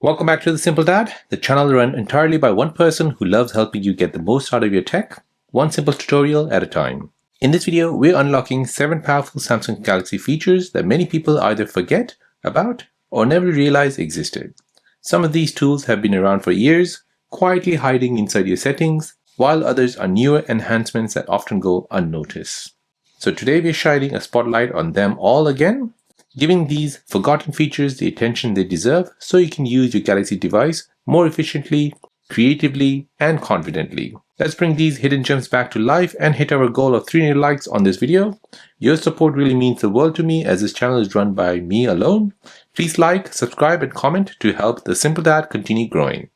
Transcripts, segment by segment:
Welcome back to The Simple Dad, the channel run entirely by one person who loves helping you get the most out of your tech, one simple tutorial at a time. In this video, we're unlocking 7 powerful Samsung Galaxy features that many people either forget about or never realize existed. Some of these tools have been around for years, quietly hiding inside your settings, while others are newer enhancements that often go unnoticed. So today we're shining a spotlight on them all again, giving these forgotten features the attention they deserve so you can use your Galaxy device more efficiently, creatively, and confidently. Let's bring these hidden gems back to life and hit our goal of 300 likes on this video. Your support really means the world to me as this channel is run by me alone. Please like, subscribe, and comment to help The Simple Dad continue growing.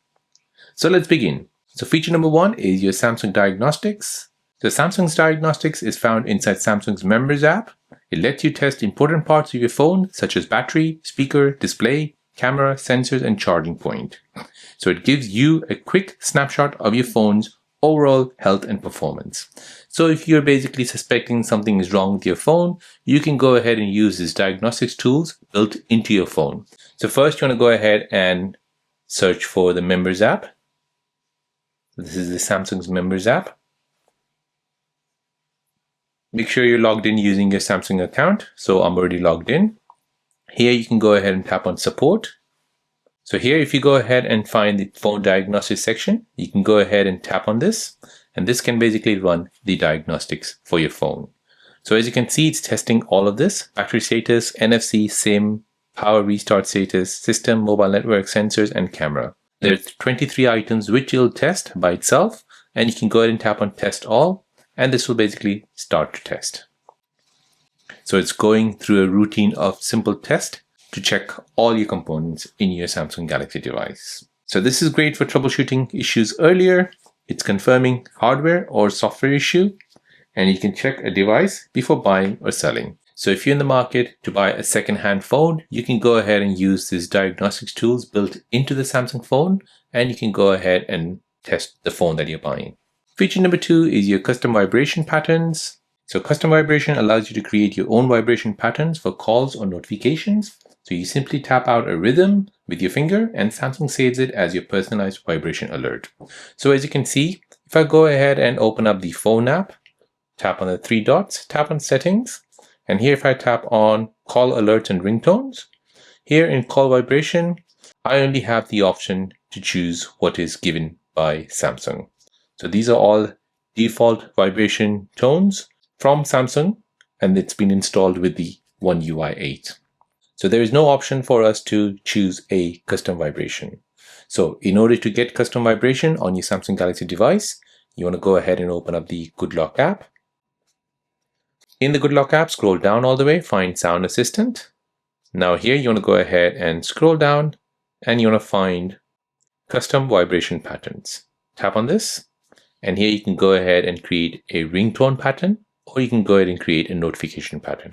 So let's begin. So feature number 1 is your Samsung Diagnostics. So Samsung's Diagnostics is found inside Samsung's Members app. It lets you test important parts of your phone such as battery, speaker, display, camera, sensors, and charging point. So it gives you a quick snapshot of your phone's overall health and performance. So if you're basically suspecting something is wrong with your phone, you can go ahead and use these diagnostics tools built into your phone. So first you want to go ahead and search for the Members app. This is the Samsung's Members app. Make sure you're logged in using your Samsung account. So I'm already logged in. Here you can go ahead and tap on support. So here, if you go ahead and find the phone diagnostics section, you can go ahead and tap on this, and this can basically run the diagnostics for your phone. So as you can see, it's testing all of this: battery status, NFC, SIM, power restart status, system, mobile network, sensors, and camera. There's 23 items which it'll test by itself, and you can go ahead and tap on test all, and this will basically start to test. So it's going through a routine of simple test to check all your components in your Samsung Galaxy device. So this is great for troubleshooting issues earlier. It's confirming hardware or software issue, and you can check a device before buying or selling. So if you're in the market to buy a second-hand phone, you can go ahead and use these diagnostics tools built into the Samsung phone, and you can go ahead and test the phone that you're buying. Feature number 2 is your custom vibration patterns. So custom vibration allows you to create your own vibration patterns for calls or notifications. So you simply tap out a rhythm with your finger and Samsung saves it as your personalized vibration alert. So as you can see, if I go ahead and open up the phone app, tap on the 3 dots, tap on settings, and here if I tap on call alerts and ringtones, here in call vibration, I only have the option to choose what is given by Samsung. So these are all default vibration tones from Samsung, and it's been installed with the One UI 8. So there is no option for us to choose a custom vibration. So in order to get custom vibration on your Samsung Galaxy device, you want to go ahead and open up the Good Lock app. In the Good Lock app, scroll down all the way, find Sound Assistant. Now here you want to go ahead and scroll down, and you want to find Custom Vibration Patterns. Tap on this. And here you can go ahead and create a ringtone pattern, or you can go ahead and create a notification pattern.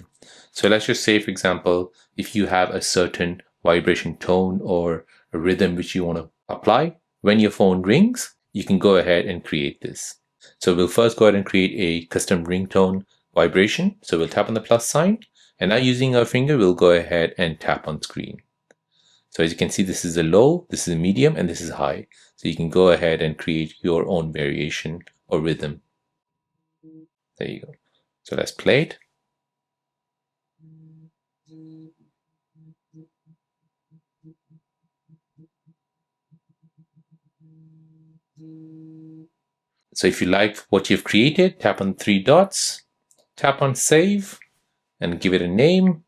So let's just say, for example, if you have a certain vibration tone or a rhythm which you want to apply when your phone rings, you can go ahead and create this. So we'll first go ahead and create a custom ringtone vibration. So we'll tap on the plus sign, and now using our finger, we'll go ahead and tap on screen. So as you can see, this is a low, this is a medium, and this is high. So you can go ahead and create your own variation or rhythm. There you go. So let's play it. So if you like what you've created, tap on 3 dots, tap on save, and give it a name.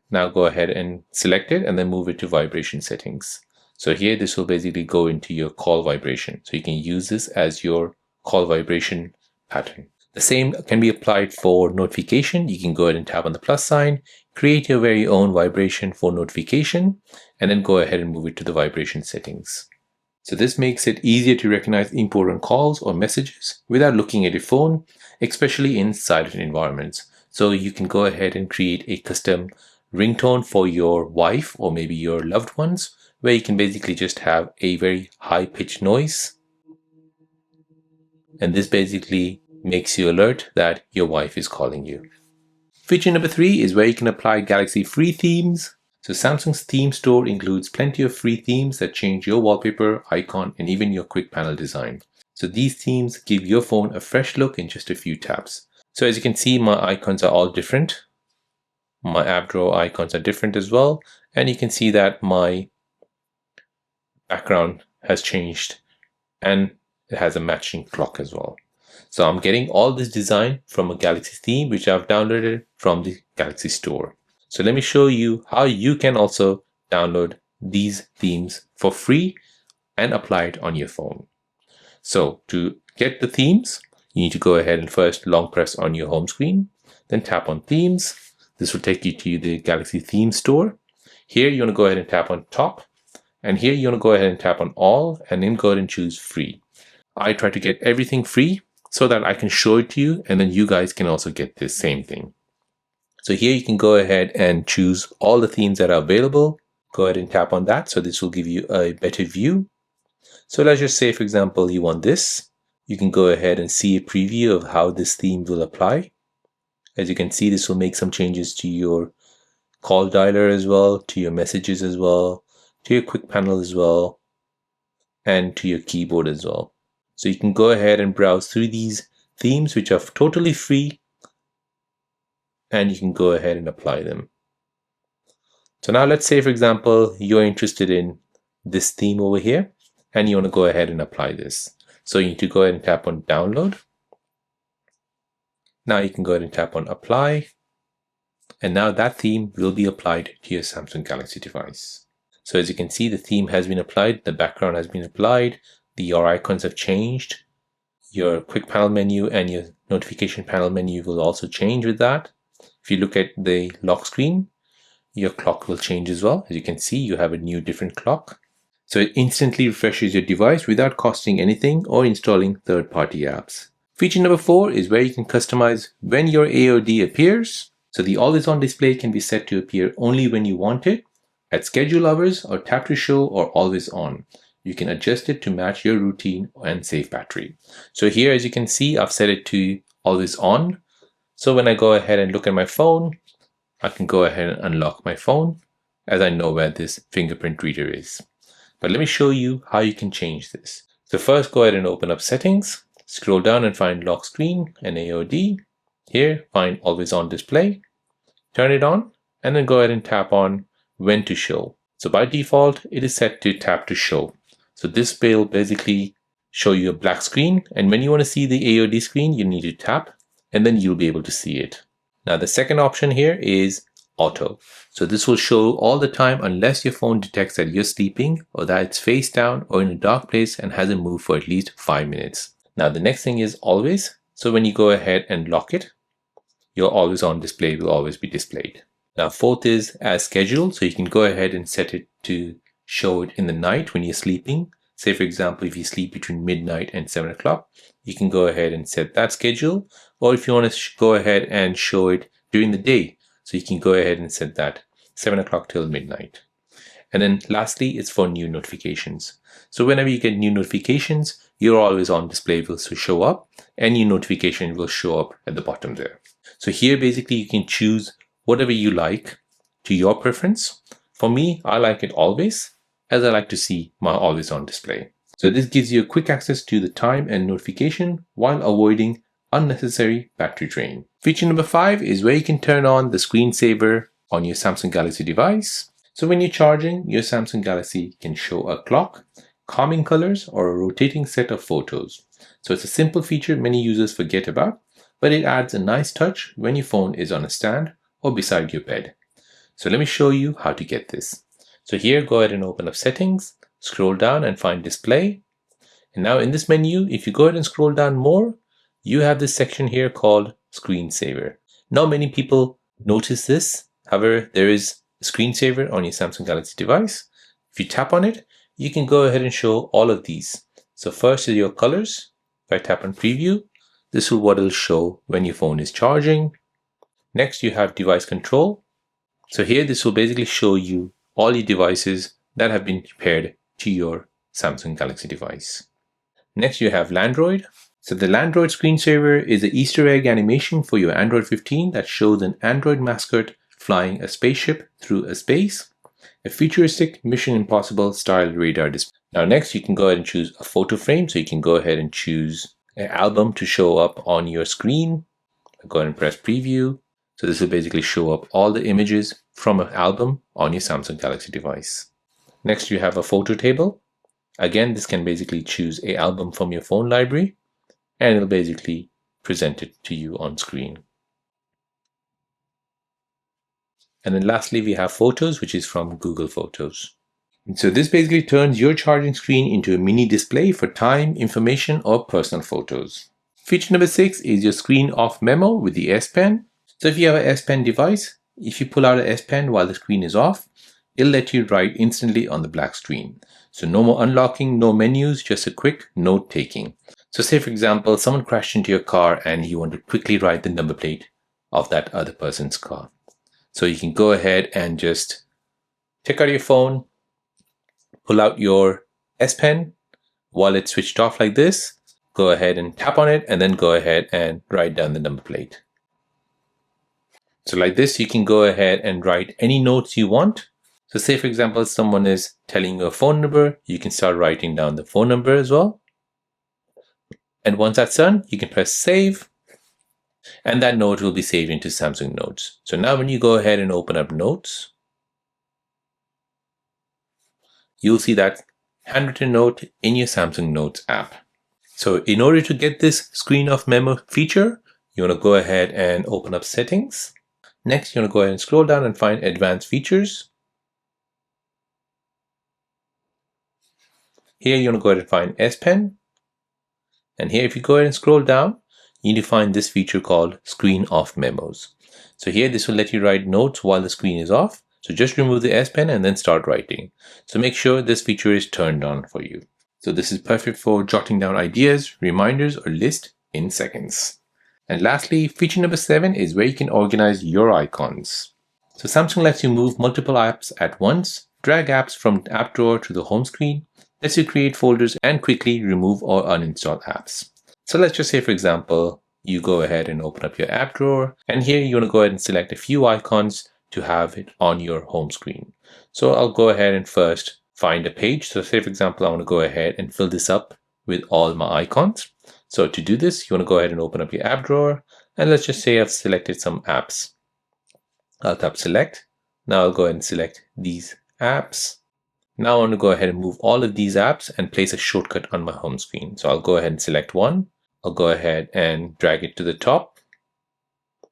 Now go ahead and select it and then move it to vibration settings. So here, this will basically go into your call vibration. So you can use this as your call vibration pattern. The same can be applied for notification. You can go ahead and tap on the plus sign, create your very own vibration for notification, and then go ahead and move it to the vibration settings. So this makes it easier to recognize important calls or messages without looking at your phone, especially in silent environments. So you can go ahead and create a custom ringtone for your wife or maybe your loved ones, where you can basically just have a very high-pitched noise. And this basically makes you alert that your wife is calling you. Feature number 3 is where you can apply Galaxy free themes. So Samsung's theme store includes plenty of free themes that change your wallpaper, icon, and even your quick panel design. So these themes give your phone a fresh look in just a few taps. So as you can see, my icons are all different. My app drawer icons are different as well. And you can see that my background has changed and it has a matching clock as well. So I'm getting all this design from a Galaxy theme, which I've downloaded from the Galaxy store. So let me show you how you can also download these themes for free and apply it on your phone. So to get the themes, you need to go ahead and first long press on your home screen, then tap on themes. This will take you to the Galaxy theme store. Here you want to go ahead and tap on top, and here you want to go ahead and tap on all, and then go ahead and choose free. I try to get everything free so that I can show it to you, and then you guys can also get this same thing. So here you can go ahead and choose all the themes that are available. Go ahead and tap on that. So this will give you a better view. So let's just say, for example, you want this. You can go ahead and see a preview of how this theme will apply. As you can see, this will make some changes to your call dialer as well, to your messages as well, to your quick panel as well, and to your keyboard as well. So you can go ahead and browse through these themes, which are totally free, and you can go ahead and apply them. So now let's say, for example, you're interested in this theme over here, and you want to go ahead and apply this. So you need to go ahead and tap on download. Now you can go ahead and tap on apply. And now that theme will be applied to your Samsung Galaxy device. So as you can see, the theme has been applied, the background has been applied, your icons have changed, your quick panel menu and your notification panel menu will also change with that. If you look at the lock screen, your clock will change as well. As you can see, you have a new different clock. So it instantly refreshes your device without costing anything or installing third-party apps. Feature number 4 is where you can customize when your AOD appears. So the always-on display can be set to appear only when you want it, at schedule hours, or tap to show, or always on. You can adjust it to match your routine and save battery. So here, as you can see, I've set it to always on. So when I go ahead and look at my phone, I can go ahead and unlock my phone as I know where this fingerprint reader is. But let me show you how you can change this. So first, go ahead and open up settings, scroll down and find lock screen and AOD. Here, find always on display, turn it on, and then go ahead and tap on when to show. So by default, it is set to tap to show. So this will basically show you a black screen. And when you want to see the AOD screen, you need to tap and then you'll be able to see it. Now the second option here is auto. So this will show all the time unless your phone detects that you're sleeping or that it's face down or in a dark place and hasn't moved for at least 5 minutes. Now the next thing is always. So when you go ahead and lock it, your always on display will always be displayed. Now fourth is as scheduled. So you can go ahead and set it to show it in the night when you're sleeping. Say for example, if you sleep between midnight and 7 o'clock, you can go ahead and set that schedule. Or if you want to go ahead and show it during the day, so you can go ahead and set that 7 o'clock till midnight. And then lastly, it's for new notifications. So whenever you get new notifications, your always on display will show up and new notification will show up at the bottom there. So here basically you can choose whatever you like to your preference. For me, I like it always, as I like to see my always on display. So this gives you quick access to the time and notification while avoiding unnecessary battery drain. Feature number 5 is where you can turn on the screensaver on your Samsung Galaxy device. So when you're charging, your Samsung Galaxy can show a clock, calming colors, or a rotating set of photos. So it's a simple feature many users forget about, but it adds a nice touch when your phone is on a stand or beside your bed. So let me show you how to get this. So here, go ahead and open up settings, scroll down and find display. And now in this menu, if you go ahead and scroll down more, you have this section here called Screensaver. Not many people notice this. However, there is a screensaver on your Samsung Galaxy device. If you tap on it, you can go ahead and show all of these. So first is your colors. If I tap on preview, this is what it'll show when your phone is charging. Next, you have device control. So here, this will basically show you all your devices that have been paired to your Samsung Galaxy device. Next, you have Landroid. So the Landroid screensaver is an Easter egg animation for your Android 15 that shows an Android mascot flying a spaceship through a space. a futuristic Mission Impossible style radar display. Now next you can go ahead and choose a photo frame. So you can go ahead and choose an album to show up on your screen. Go ahead and press preview. So this will basically show up all the images from an album on your Samsung Galaxy device. Next you have a photo table. Again, this can basically choose an album from your phone library and it'll basically present it to you on screen. And then lastly, we have Photos, which is from Google Photos. And so this basically turns your charging screen into a mini display for time, information, or personal photos. Feature number 6 is your Screen Off Memo with the S Pen. So if you have an S Pen device, if you pull out an S Pen while the screen is off, it'll let you write instantly on the black screen. So no more unlocking, no menus, just a quick note taking. So say for example, someone crashed into your car and you want to quickly write the number plate of that other person's car. So you can go ahead and just take out your phone, pull out your S Pen while it's switched off like this, go ahead and tap on it and then go ahead and write down the number plate. So like this, you can go ahead and write any notes you want. So say for example, someone is telling you a phone number, you can start writing down the phone number as well. And once that's done, you can press save and that note will be saved into Samsung Notes. So now when you go ahead and open up Notes, you'll see that handwritten note in your Samsung Notes app. So in order to get this Screen Off Memo feature, you want to go ahead and open up Settings. Next, you want to go ahead and scroll down and find Advanced Features. Here you want to go ahead and find S Pen. And here if you go ahead and scroll down, you need to find this feature called Screen Off Memos. So here this will let you write notes while the screen is off. So just remove the S Pen and then start writing. So make sure this feature is turned on for you. So this is perfect for jotting down ideas, reminders, or lists in seconds. And lastly, feature number 7 is where you can organize your icons. So Samsung lets you move multiple apps at once, drag apps from the app drawer to the home screen, lets you create folders and quickly remove or uninstall apps. So let's just say, for example, you go ahead and open up your app drawer, and here you want to go ahead and select a few icons to have it on your home screen. So I'll go ahead and first find a page. So say, for example, I want to go ahead and fill this up with all my icons. So to do this, you want to go ahead and open up your app drawer, and let's just say I've selected some apps. I'll tap select. Now I'll go ahead and select these apps. Now I want to go ahead and move all of these apps and place a shortcut on my home screen. So I'll go ahead and select one. I'll go ahead and drag it to the top.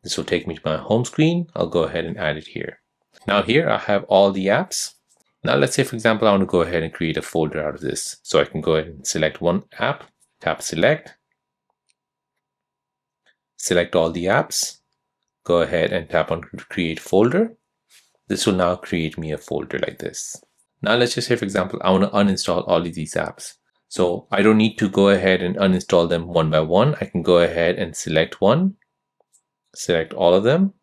This will take me to my home screen. I'll go ahead and add it here. Now here I have all the apps. Now let's say, for example, I want to go ahead and create a folder out of this. So I can go ahead and select one app, tap select, select all the apps, go ahead and tap on create folder. This will now create me a folder like this. Now let's just say, for example, I want to uninstall all of these apps. So I don't need to go ahead and uninstall them one by one. I can go ahead and select one, select all of them.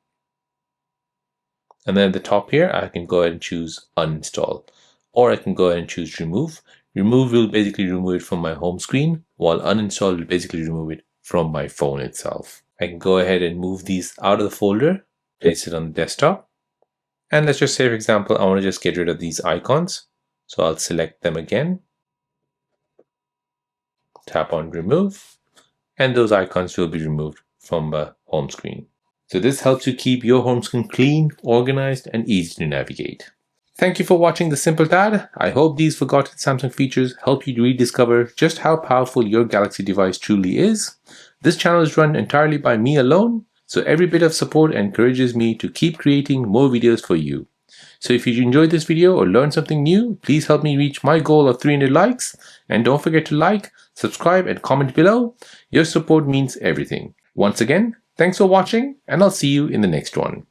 And then at the top here, I can go ahead and choose uninstall, or I can go ahead and choose remove. Remove will basically remove it from my home screen, while uninstall will basically remove it from my phone itself. I can go ahead and move these out of the folder, place it on the desktop. And let's just say, for example, I want to just get rid of these icons. So I'll select them again, tap on remove, and those icons will be removed from the home screen. So this helps you keep your home screen clean, organized, and easy to navigate. Thank you for watching The Simple Dad. I hope these forgotten Samsung features help you rediscover just how powerful your Galaxy device truly is. This channel is run entirely by me alone, so every bit of support encourages me to keep creating more videos for you. So if you enjoyed this video or learned something new, please help me reach my goal of 300 likes. And don't forget to like, subscribe, and comment below. Your support means everything. Once again, thanks for watching, and I'll see you in the next one.